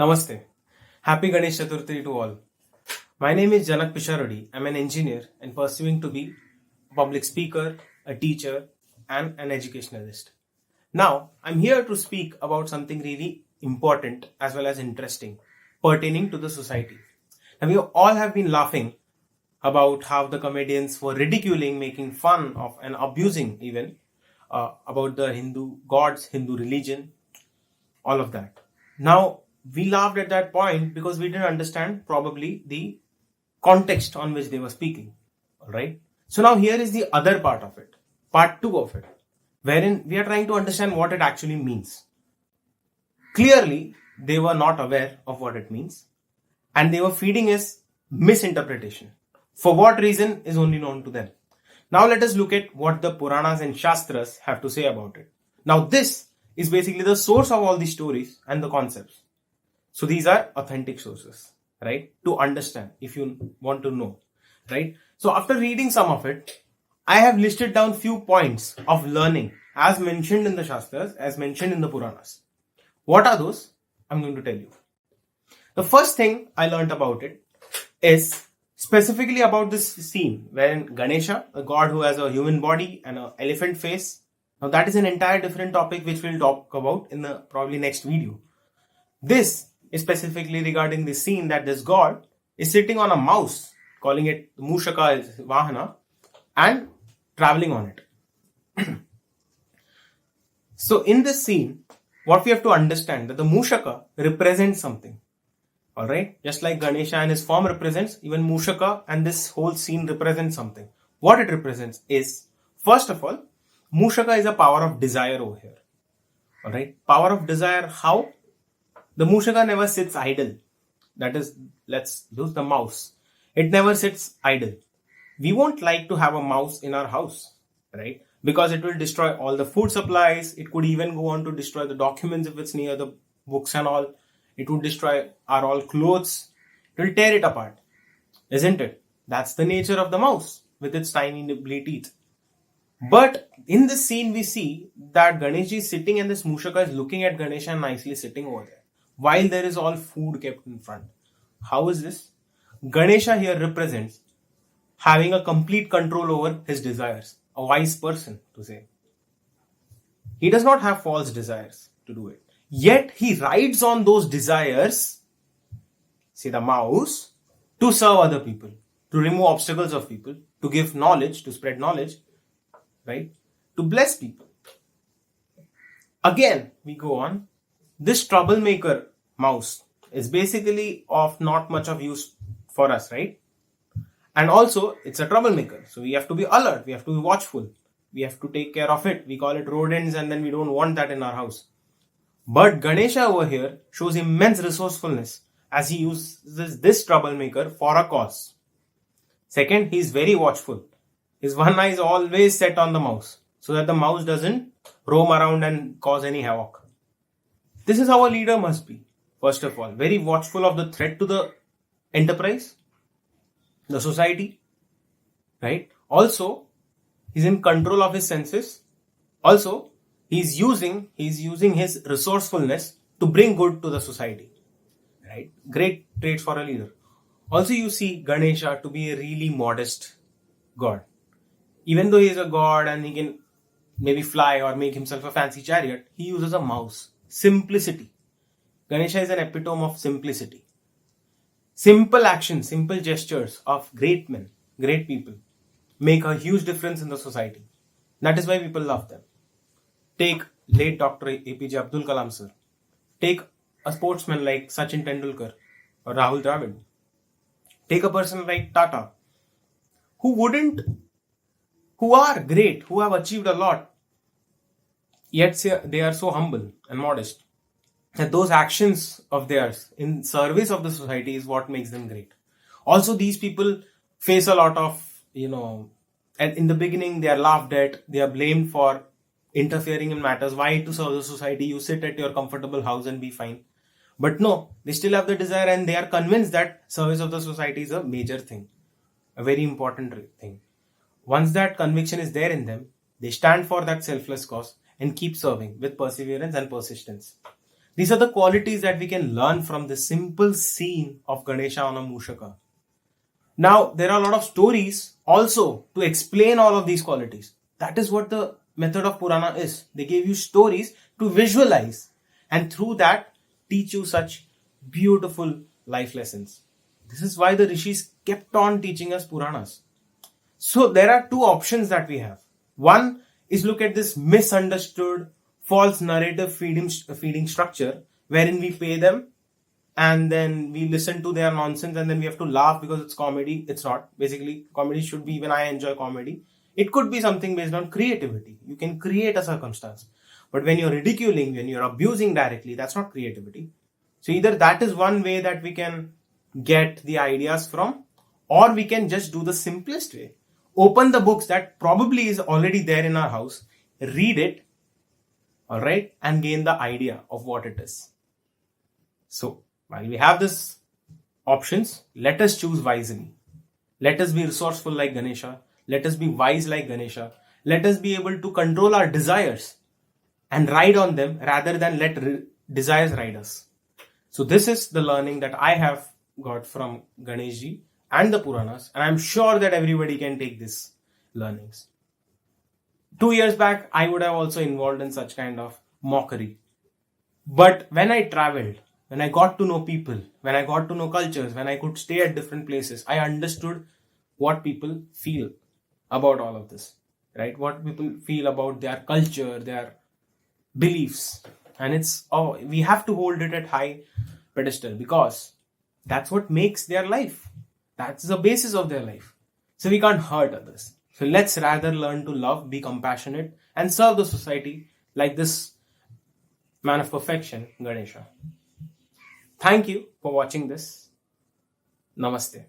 Namaste. Happy Ganesh Chaturthi to all. My name is Janak Pisharodi. I'm an engineer and pursuing to be a public speaker, a teacher, and an educationalist. Now, I'm here to speak about something really important as well as interesting pertaining to the society. Now, we all have been laughing about how the comedians were ridiculing, making fun of, and abusing even about the Hindu gods, Hindu religion, all of that. Now, we laughed at that point because we didn't understand probably the context on which they were speaking. Alright? So now here is the other part of it, part 2 of it, wherein we are trying to understand what it actually means. Clearly, they were not aware of what it means and they were feeding us misinterpretation. For what reason is only known to them. Now let us look at what the Puranas and Shaastras have to say about it. Now this is basically the source of all these stories and the concepts. So these are authentic sources, right? To understand if you want to know, right? So after reading some of it, I have listed down few points of learning as mentioned in the Shastras, as mentioned in the Puranas. What are those? I'm going to tell you. The first thing I learned about it is specifically about this scene wherein Ganesha, a god who has a human body and an elephant face. Now that is an entire different topic which we'll talk about in the probably next video. This is specifically regarding the scene that this god is sitting on a mouse, calling it Mushaka Vahana, and traveling on it. So in this scene, what we have to understand that the Mushaka represents something. Alright, just like Ganesha and his form represents, even Mushaka and this whole scene represents something. What it represents is, first of all, Mushaka is a power of desire over here. Alright, power of desire, how? The Mushaka never sits idle. That is, let's use the mouse. It never sits idle. We won't like to have a mouse in our house, right? Because it will destroy all the food supplies. It could even go on to destroy the documents if it's near the books and all. It would destroy our all clothes. It will tear it apart. Isn't it? That's the nature of the mouse with its tiny nibbly teeth. But in this scene we see that Ganesh is sitting and this Mushaka is looking at Ganesha nicely sitting over there. While there is all food kept in front. How is this? Ganesha here represents having a complete control over his desires. A wise person to say. He does not have false desires to do it. Yet he rides on those desires, say the mouse, to serve other people, to remove obstacles of people, to give knowledge, to spread knowledge, right? To bless people. Again, we go on. This troublemaker mouse is basically of not much of use for us, right? And also, it's a troublemaker. So we have to be alert. We have to be watchful. We have to take care of it. We call it rodents and then we don't want that in our house. But Ganesha over here shows immense resourcefulness as he uses this troublemaker for a cause. Second, he is very watchful. His one eye is always set on the mouse so that the mouse doesn't roam around and cause any havoc. This is how a leader must be. First of all, very watchful of the threat to the enterprise, the society, right? Also, he's in control of his senses. Also, he's using his resourcefulness to bring good to the society, right? Great traits for a leader. Also, you see Ganesha to be a really modest god. Even though he is a god and he can maybe fly or make himself a fancy chariot, he uses a mouse. Simplicity. Ganesha is an epitome of simplicity. Simple actions, simple gestures of great men, great people make a huge difference in the society. That is why people love them. Take late Dr. APJ Abdul Kalam sir. Take a sportsman like Sachin Tendulkar or Rahul Dravid. Take a person like Tata, who are great, who have achieved a lot, yet they are so humble and modest. That those actions of theirs in service of the society is what makes them great. Also, these people face a lot of, and in the beginning they are laughed at, they are blamed for interfering in matters. Why to serve the society? You sit at your comfortable house and be fine. But no, they still have the desire and they are convinced that service of the society is a major thing, a very important thing. Once that conviction is there in them, they stand for that selfless cause and keep serving with perseverance and persistence. These are the qualities that we can learn from the simple scene of Ganesha on a Mushaka. Now, there are a lot of stories also to explain all of these qualities. That is what the method of Purana is. They gave you stories to visualize, and through that, teach you such beautiful life lessons. This is why the rishis kept on teaching us Puranas. So, there are two options that we have. One is look at this misunderstood, false narrative feeding structure wherein we pay them and then we listen to their nonsense and then we have to laugh because it's comedy. It's not. Basically, comedy should be, when I enjoy comedy, it could be something based on creativity. You can create a circumstance. But when you're ridiculing, when you're abusing directly, that's not creativity. So either that is one way that we can get the ideas from, or we can just do the simplest way. Open the books that probably is already there in our house, read it, alright, and gain the idea of what it is. So, while we have these options, let us choose wisely. Let us be resourceful like Ganesha. Let us be wise like Ganesha. Let us be able to control our desires and ride on them rather than let desires ride us. So this is the learning that I have got from Ganeshji and the Puranas, and I'm sure that everybody can take these learnings. 2 years back, I would have also involved in such kind of mockery. But when I traveled, when I got to know people, when I got to know cultures, when I could stay at different places, I understood what people feel about all of this, right? What people feel about their culture, their beliefs. And we have to hold it at high pedestal because that's what makes their life. That's the basis of their life. So we can't hurt others. So let's rather learn to love, be compassionate, and serve the society like this man of perfection, Ganesha. Thank you for watching this. Namaste.